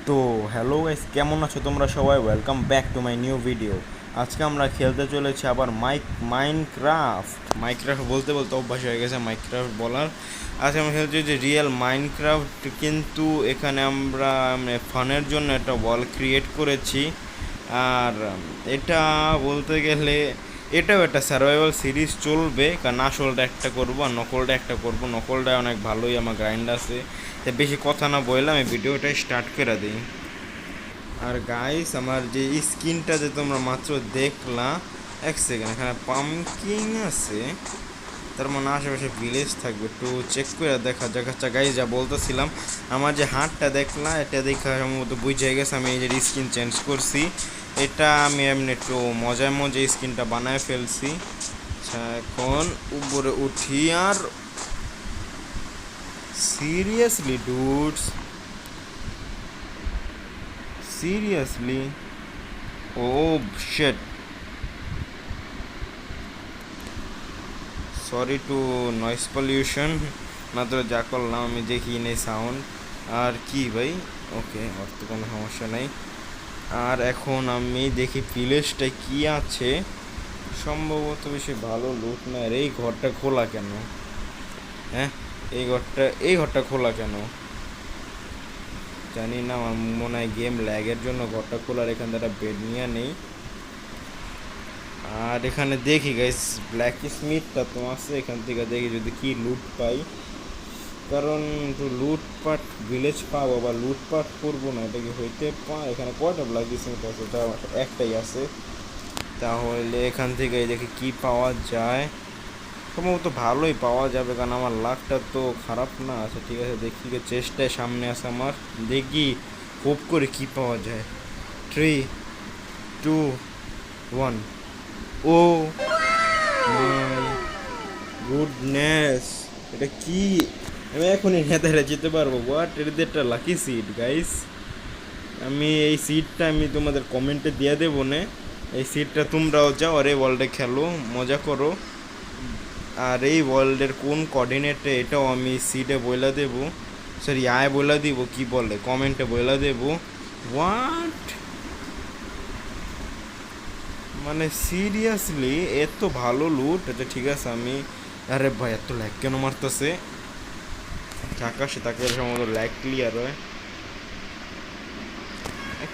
তো hello guys, কেমন আছো তোমরা সবাই? Welcome back to my new video. আজকে আমরা খেলতে চলেছি আবার মাইনক্রাফট বলতে বলতে অভ্যাস হয়ে গেছে মাইনক্রাফট বলার। আজকে আমরা খেলছি যে রিয়েল মাইনক্রাফট, কিন্তু এখানে আমরা ফানের জন্য একটা ওয়াল ক্রিয়েট করেছি। আর এটা বলতে গেলে এটাও একটা সার্ভাইভাল সিরিজ চলবে, কারণ আসলটা একটা করবো আর নকলটা একটা করবো। নকলটা অনেক ভালোই আমার গ্রাইন্ড আছে, তাই বেশি কথা না বললাম আমি ভিডিওটা স্টার্ট করে দিই। আর গাইস, আমার যে স্কিনটা যে তোমরা মাত্র দেখলা, এক সেকেন্ড, এখানে পাম্পকিং আছে, তার মানে আশেপাশে ভিলেজ থাকবে, একটু চেক করে দেখা যাক। আচ্ছা গাইস, যা বলতেছিলাম, আমার যে হাতটা দেখলা, এটা দেখা সম্ভবত বুঝে গেছে আমি এই যে স্কিন চেঞ্জ করছি। এটা আমি এমনি একটু মজায় মজায় স্কিনটা বানায় ফেলছি। আচ্ছা, এখন উপরে উঠি। আর seriously dudes, seriously, oh shit, sorry to noise pollution. মাত্র যা করলাম আমি দেখি নেই সাউন্ড। আর কি ভাই, ওকে, ওর তো কোনো সমস্যা নেই। আর এখন আমি দেখি প্লেসটায় কি আছে। সম্ভবত বেশি ভালো লুট না। আর এই ঘরটা খোলা কেন? হ্যাঁ, এই ঘরটা খোলা কেন জানি না। আমার মনে হয় গেম ল্যাগের জন্য ঘরটা খোলার। এখান থেকে বেড নিয়ে নেই। আর এখানে দেখি গাইস, ব্ল্যাক স্মিথটা তো আছে, এখান থেকে দেখি যদি কি লুট পাই। কারণ একটু লুটপাট ভিলেজ পাবো বা লুটপাট করবো না, এটা কি হইতে পারে? এখানে কয়টা ব্ল্যাক স্মিথ আছে? তা একটাই আছে। তাহলে এখান থেকে দেখি কি পাওয়া যায়। সম্ভবত ভালোই পাওয়া যাবে, কারণ আমার লাকটা তো খারাপ না। আচ্ছা ঠিক আছে, দেখি চেষ্টায় সামনে আছে আমার। দেখি হোপ করে কি পাওয়া যায়। 3, 2, 1। ও মাই গুডনেস, এটা কি? আমি এখনই নেতারে যেতে পারবো? হোয়াট, এটা একটা লাকি সিট গাইস। আমি এই সিটটা আমি তোমাদের কমেন্টে দিয়ে দেবো না। এই সিটটা তোমরাও যাও আর এই ওয়ার্ল্ডে খেলো, মজা করো। আর এই ওয়ার্ল্ডের কোন কোঅর্ডিনেটে, এটাও আমি সিটে বইলা দেবো। সরি, আয় বইলা দিব, কি বলে, কমেন্টে বইলা দেবো। হোয়াট, মানে সিরিয়াসলি এত ভালো লুট? আচ্ছা ঠিক আছে আমি, আরে ভাই এত ল্যাগ কেন মারতেছে? আকাশে তাকে সম্ভবত ল্যাগ ক্লিয়ার হয়,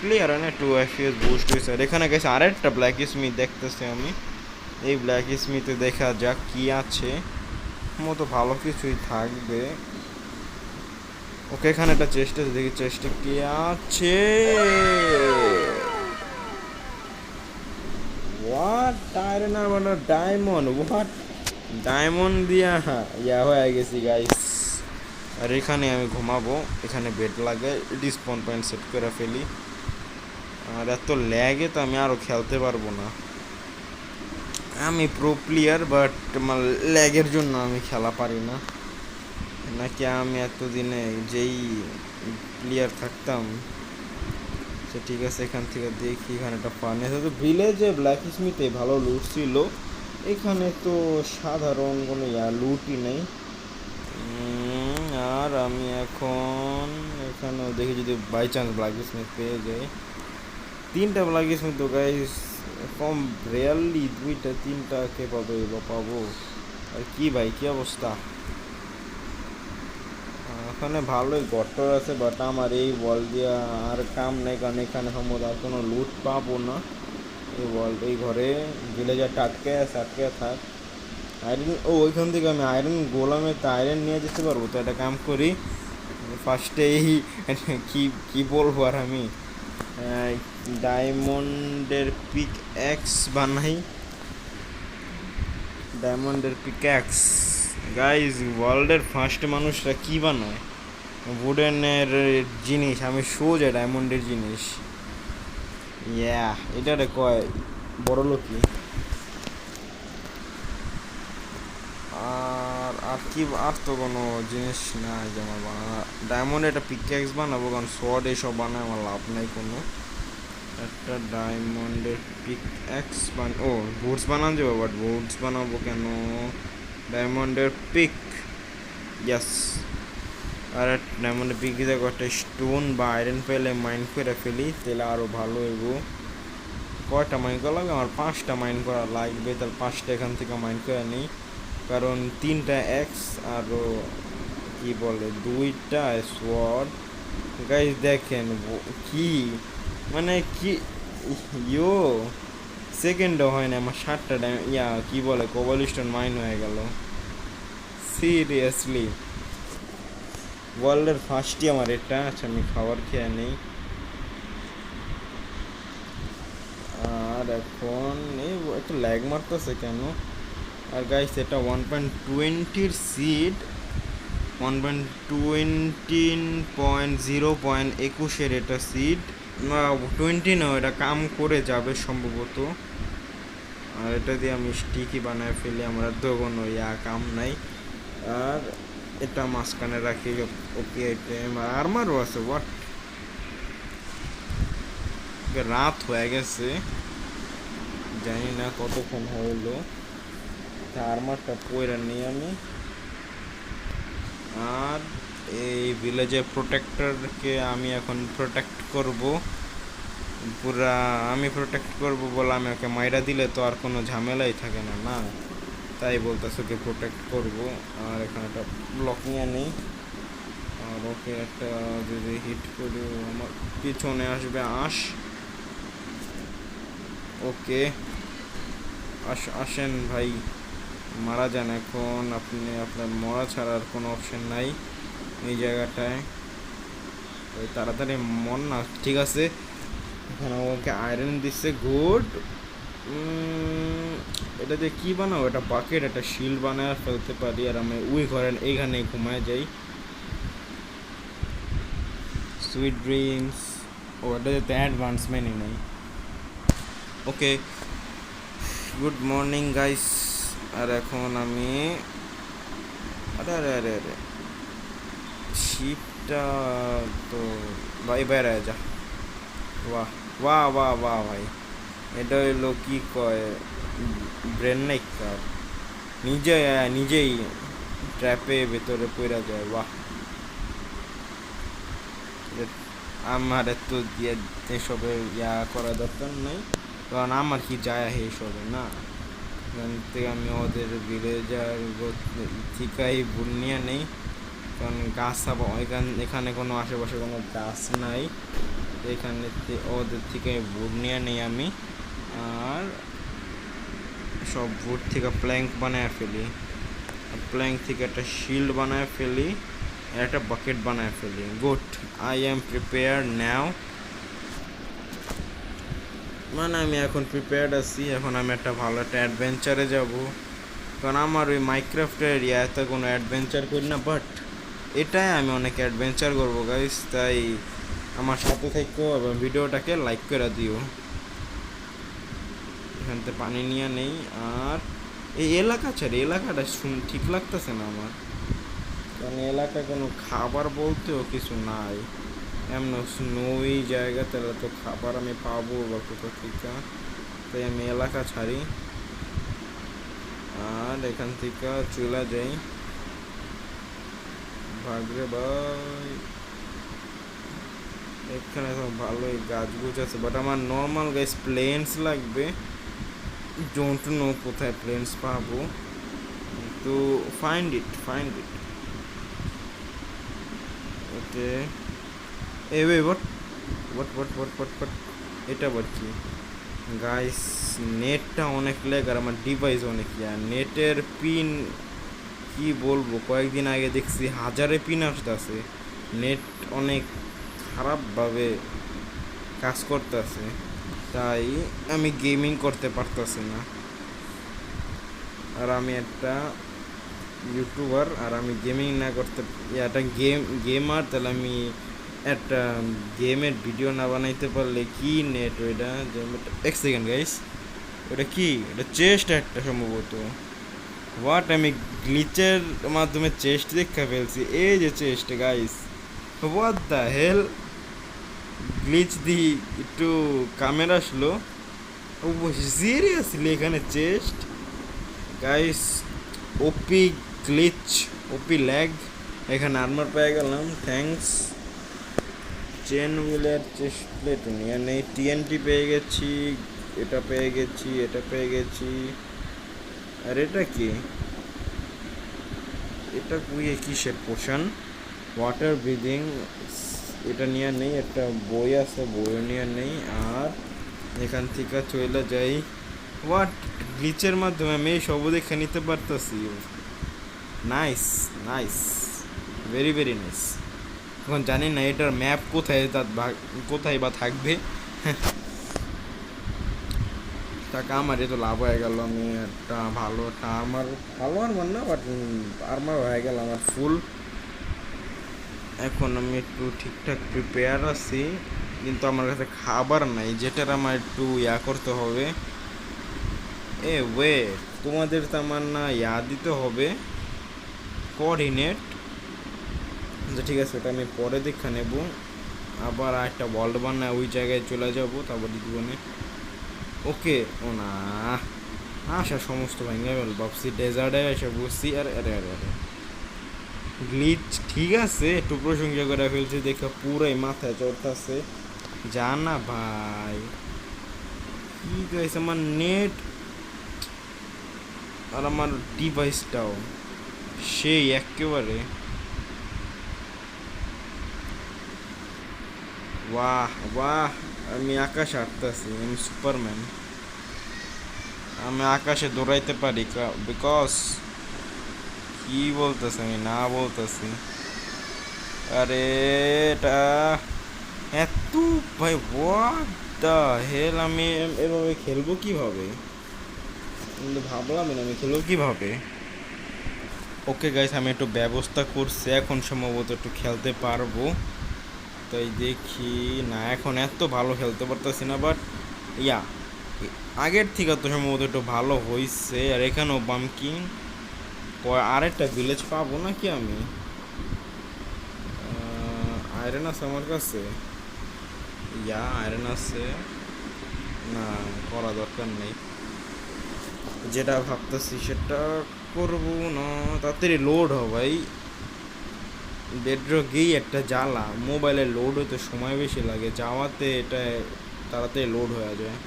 ক্লিয়ার হয় না, 2 FPS বুস্ট হয়েছে। আর এখানে গেছে আরেকটা ব্ল্যাক স্মিথ দেখতেছি আমি। এই ব্ল্যাক স্মিথে দেখা যাক কি আছে। মতো ভালো কিছুই থাকবে। ওকে, এখানে একটা চেষ্টা দেখি, চেষ্টা কি আছে। হোয়াট, আয়রন আর মানে ডায়মন্ড? হোয়াট, ডায়মন্ড দিয়া ইয়া হয়ে গেছি গাইস। আর এখানে আমি ঘুমাবো, এখানে বেড লাগে, ডিসপন পয়েন্ট সেট করে ফেলি। আর এত ল্যাগে তো আমি আরও খেলতে পারবো না। আমি প্রো প্লেয়ার, বাট আমার ল্যাগের জন্য আমি খেলা পারি না। নাকি আমি এতদিনে যেই প্লেয়ার থাকতাম। সে ঠিক আছে, এখান থেকে দেখি। এখানে একটা ফার্নেস আছে ভিলেজে, ব্ল্যাক স্মিথে ভালো লুট ছিল। এখানে তো সাধারণ কোনো লুটই নেই। আর আমি এখন এখানেও দেখি যদি বাই চান্স ব্ল্যাক স্মিথ পেয়ে যাই। 3টা ব্ল্যাক স্মিথ তো গাইস কম, রিয়ালি 2টা 3টা কে পাবে বা পাবো। আর কি ভাই, কি অবস্থা? এখানে ভালোই গটর আছে, বাট আমার এই বল দিয়া আর কাম নেই, কারণ এখানে সম্ভবত আর কোনো লুট পাবো না। এই বল, এই ঘরে ভিলেজারটা আটকে আছে, আটকে থাক। আয়রন, ও ওইখান থেকে আমি আয়রন গোলামে তো আয়রন নিয়ে যেতে পারবো। তো একটা কাম করি, ফার্স্টে এই কি কি বলবো আর আমি, ডায়মন্ডের পিক অ্যাক্স বানাই। ডায়মন্ডের পিক অ্যাক্স গাইজ, ওয়ার্ল্ডের ফার্স্ট মানুষরা কি বানায়? উডেনের জিনিস, আমি সোজা ডায়মন্ডের জিনিস। ইয়া, এটারে কয় বড় লোকই। আর আর কি, আর তো কোনো জিনিস নাই যে আমার বানানো। ডায়মন্ড একটা পিক্যাক্স বানাবো, কারণ সোয়ার্ড এইসব বানায় আমার লাভ নাই কোনো। একটা ডায়মন্ডের পিক্যাক্স ও বুটস বানানো যাবে, বাট বুটস বানাবো কেন? ডায়মন্ডের পিক, ইয়াস। আর মানে বিঘিতে কটা স্টোন বা আয়রন পেলে মাইন্ড করে ফেলি তাহলে আরও ভালো হইব। কয়টা মাইন্ড করা লাগবে আমার? 5টা মাইন্ড করা লাগবে। তাহলে 5টা এখান থেকে মাইন্ড করে নিই, কারণ 3টা এক্স আরও কি বলে 2টা সোয়ার্ড। গাইস দেখেন কি মানে কি ইয়ো সেকেন্ডও হয় না আমার 7টা কি বলে কোবলস্টোন মাইন হয়ে গেল। সিরিয়াসলি ওয়ার্ল্ডের ফার্স্টই আমার এটা। আচ্ছা আমি খাবার খেয়ে নেই। আর এখন এই একটু ল্যাগ মারতেছে কেন? আর গাইস এটা 1.20 সিড, 1.20.0.21 এটা সিড না 20 না, এটা কাম করে যাবে সম্ভবত। আর এটা দিয়ে আমি স্টিকি বানায় ফেলি, আমার তো কোনো কাম নাই। আর এটা মাঝখানে রাখি। ওকে আইটেম আর্মারও আছে। হোয়াট, রাত হয়ে গেছে, জানি না কতক্ষণ হইলো। আর্মারটা পরে নিই আমি। আর এই ভিলেজের প্রোটেক্টরকে আমি এখন প্রোটেক্ট করব পুরা। আমি প্রোটেক্ট করব বলে আমি ওকে মাইরা দিলে তো আর কোনো ঝামেলাই থাকে না, না তাই বলতেছে ওকে প্রোটেক্ট করব। আর এখানে একটা ব্লক নিয়ে নেই। আর ওকে একটা যদি হিট করি আমার পিছনে আসবে আশ। ওকে আসেন ভাই, মারা যান এখন। আপনি আপনার মরা ছাড়া আর কোনো অপশন নাই এই জায়গাটায়। ওই তাড়াতাড়ি মন না, ঠিক আছে। এখানে ওকে আয়রন দিচ্ছে, গুড। এটা দিয়ে কী বানাবো? এটা বাকেট, একটা শিল্ড বানায় ফেলতে পারি। আর আমি ওই ঘরেন এইখানে ঘুমায় যাই। Sweet dreams. ও এটা যেতে অ্যাডভান্সমেন্টই নেই। ওকে, গুড মর্নিং গাইস। আর এখন আমি আরে আরে আরে আরে শিপটা তো ভাই বাইরে যা। বাহ বাহ বাহ বাহ ভাই, এটা হইলো কি কয় ব্রেন নাইক কার, নিজেই ট্র্যাপে ভেতরে পড়া যায়। বাহ, আমার এত দিয়ে এসবে করা দরকার নাই, কারণ আমার কি যায় এসবে না। এখান থেকে আমি ওদের ভিলেজার ঠিকাই বুনিয়া নেই, কারণ গাছ এখানে কোনো আশেপাশে কোনো গাছ নাই। এখানে ওদের থেকে বুট নিয়ে নেই আমি। আর সব বুট থেকে প্ল্যাঙ্ক বানায় ফেলি। প্ল্যাঙ্ক থেকে একটা শিল্ড বানায় ফেলি, একটা বাকেট বানায় ফেলি। গুড, আই এম প্রিপেয়ার নাও। মানে আমি এখন প্রিপেয়ার্ড আছি। এখন আমি একটা ভালো একটা অ্যাডভেঞ্চারে যাব, কারণ আমার ওই মাইনক্রাফটের এরিয়াতে কোনো অ্যাডভেঞ্চার করি না, বাট এটাই আমি অনেক অ্যাডভেঞ্চার করবো গাইস। তাই আমার সাথে থেকেও এবং ভিডিওটাকে লাইক করে দিও। এখান থেকে পানি নিয়ে নেই। আর এই এলাকা ছাড়ে এলাকাটা ঠিক লাগতেছে না আমার, কারণ এলাকায় কোনো খাবার বলতেও কিছু নাই। এমন স্নোই জায়গা, তাহলে তো খাবার আমি পাবো বা কোথাও থেকে। তাই আমি এলাকা ছাড়ি আর এখান থেকে চলে যাই। ভাগরে ভাই, এখানে তো ভালোই গাছ গুছ আছে, বাট আমার নর্মাল গাছ প্লেন্স লাগবে। ডোন্ট নো কোথায় প্লেন্স পাবো, তো ফাইন্ড ইট। ওকে, এই what what what what what what এটা আবার কি গাইস? নেটটা অনেক লেগ আর আমার ডিভাইস অনেক নেটের পিন কি বলবো, কয়েকদিন আগে দেখছি 1000 পিন আসতেছে। নেট অনেক খারাপভাবে কাজ করতেছে, তাই আমি গেমিং করতে পারতেছি না। আর আমি একটা ইউটিউবার, আর আমি গেমিং না করতে একটা গেমার, তাহলে আমি একটা গেমের ভিডিও না বানাইতে পারলে কি নেট ওইটা। এক সেকেন্ড গাইস, ওটা কি? এটা চেস্ট একটা সম্ভবত। হোয়াট, আমি গ্লিচের মাধ্যমে চেস্ট দেখা ফেলছি। এই যে chest guys, what the hell, glitch দি একটু কামের আসলো। ও সিরিয়াসলি এখানে chest guys, OP glitch, OP lag. এখানে আর্মার পেয়ে গেলাম, থ্যাঙ্কস। চেন হুইলের চেস্ট প্লেট নিয়ে নেই, টিএনটি পেয়ে গেছি, এটা পেয়ে গেছি, এটা পেয়ে গেছি। আর এটা কি, এটা কিসের পোশন? ওয়াটার ব্রিদিং, এটা নিয়ে নেই। একটা বই আছে, বইও নিয়ে নেই। আর এখান থেকে চলে যাই। হোয়াট, গ্লিচের মাধ্যমে আমি এই সব দেখে নিতে পারতেছি। Nice nice, very very nice. এখন জানি না এটার ম্যাপ কোথায়, কোথায় বা থাকবে। টাকা আমার তো লাভ হয়ে গেল। আমি একটা ভালো একটা আর্মার, ভালো আর্মার না বাট আর্মার হয়ে গেল আমার ফুল। এখন আমি একটু ঠিকঠাক প্রিপেয়ার আছি, কিন্তু আমার কাছে খাবার নাই, যেটার আমার একটু করতে হবে। ওয়ে, তোমাদের তো আমার না দিতে হবে কোঅর্ডিনেট। ঠিক আছে, ওটা আমি পরে দেখা নেব। আবার একটা ওয়ার্ল্ড বানায় ওই জায়গায় চলে যাব, তারপর জীবনে। ওকে, ও না, আশা সমস্ত ভেঙে গেল। ভাবছি ডেজার্টে এসে বসছি। আরে আরে আরে আরে, গ্লিচ ঠিক আছে, একটু প্রশংসা করে ফেলছি দেখে পুরাই মাথায় চড়তেছে। জানা ভাই, কি কয়েছে আমার নেট আর আমার ডিভাইসটাও সেই একেবারে। বাহ বাহ, আমি আকাশে হাঁটতেছি, আমি সুপারম্যান। আমি আকাশে দৌড়াইতে পারি বিকজ, কি বলতেছি আমি না বলতেছি। আরে এটা এত ভাই, হোয়াট দ্য হেল, আমি এভাবে খেলবো কিভাবে? কিন্তু ভাবলাম না আমি খেলবো কিভাবে। ওকে গাইস, আমি একটু ব্যবস্থা করছি, এখন সম্ভবত একটু খেলতে পারবো। তাই দেখি না, এখন এত ভালো খেলতে পারতেছি না, বাট আগের থেকে তো সম্ভবত একটু ভালো হয়েছে। আর এখানেও বামকিং, আরেকটা ভিলেজ পাবো নাকি আমি? আয়রন আছে আমার কাছে, আয়রন আছে। না, করা দরকার নেই, যেটা ভাবতেছি সেটা করবো না। তাড়াতাড়ি লোড হ ভাই, বেডরকেই একটা জ্বালা, মোবাইলে লোড হতে সময় বেশি লাগে, যাওয়াতে এটা তাড়াতাড়ি লোড হয়ে যায়।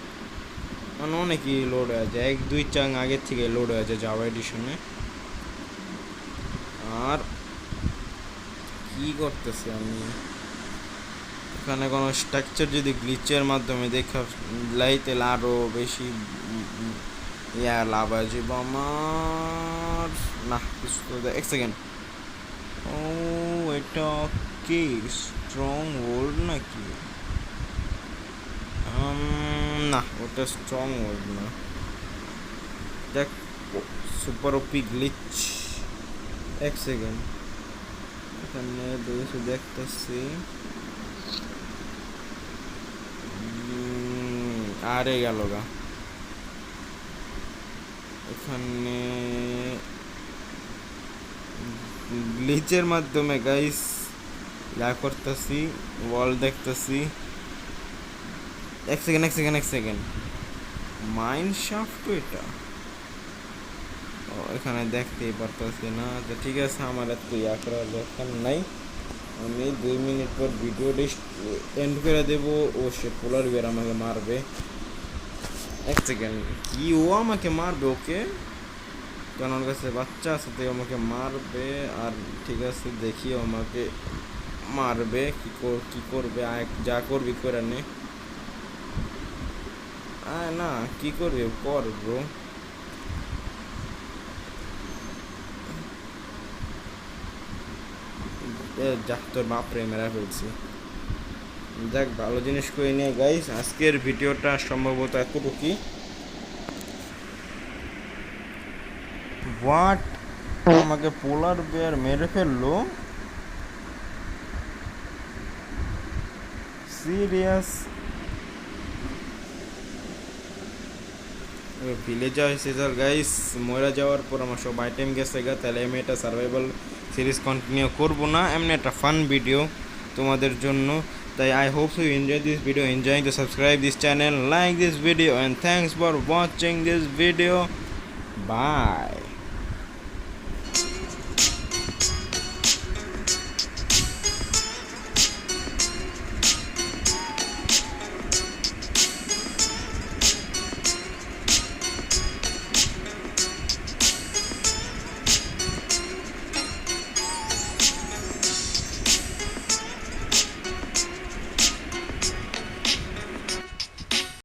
মানে অনেকই লোড হয়ে যায়, 1-2 চাং আগের থেকে লোড হয়ে যায় জাভা এডিশনে। আর কি করতেছি আমি এখানে, কোনো স্ট্রাকচার যদি গ্লিচের মাধ্যমে দেখা লাইতে আরও বেশি লাভ আছে আমার। না কিছু তো, 1 সেকেন্ড। ও, এটা কি স্ট্রং ওল্ড নাকি? না, ওটা স্ট্রং ওল্ড না। দেখ, সুপার ওপি গ্লিচ। 1 সেকেন্ড, এখানে দেখতেছি। আরে গেল গা, এখানে গ্লিচের মাধ্যমে গাইস করতেছি, ওয়াল দেখতেছি। 1 second 1 second 1 second, mine shaft তো এটা। এখানে দেখতেই পারতেছি না, তো ঠিক আছে, আমার এত করার দরকার নাই। আমি 2 মিনিট পর ভিডিওটি এন্ড করে দেবো। ও সে পোলার বিয়ার আমাকে মারবে। 1 সেকেন্ড, কি ও আমাকে মারবে? ওকে, কারণ ওর কাছে বাচ্চা আছে, তাই আমাকে মারবে। আর ঠিক আছে, দেখি আমাকে মারবে কি করবে, যা করবি করে নে। না, কি করবি কর ব্রো। যা, তোর বাপরে মেরা ফেলছি। যাক, ভালো জিনিস করে নিয়ে গাইস, আজকের ভিডিওটা সম্ভবত এতটুকুই। হোয়াট, আমাকে পোলার বেয়ার মেরে ফেললো? সিরিয়াস? ভিলেজে হয়েছে স্যার গাইস, মরে যাওয়ার পর আমার সব আইটেম গেছে গা, তাহলে আমি এটা সার্ভাইভাল সিরিজ কন্টিনিউ করবো না, এমনি একটা ফান ভিডিও তোমাদের জন্য। তাই I hope you enjoy this video, enjoying to subscribe this channel, like this video, and thanks for watching this video. Bye.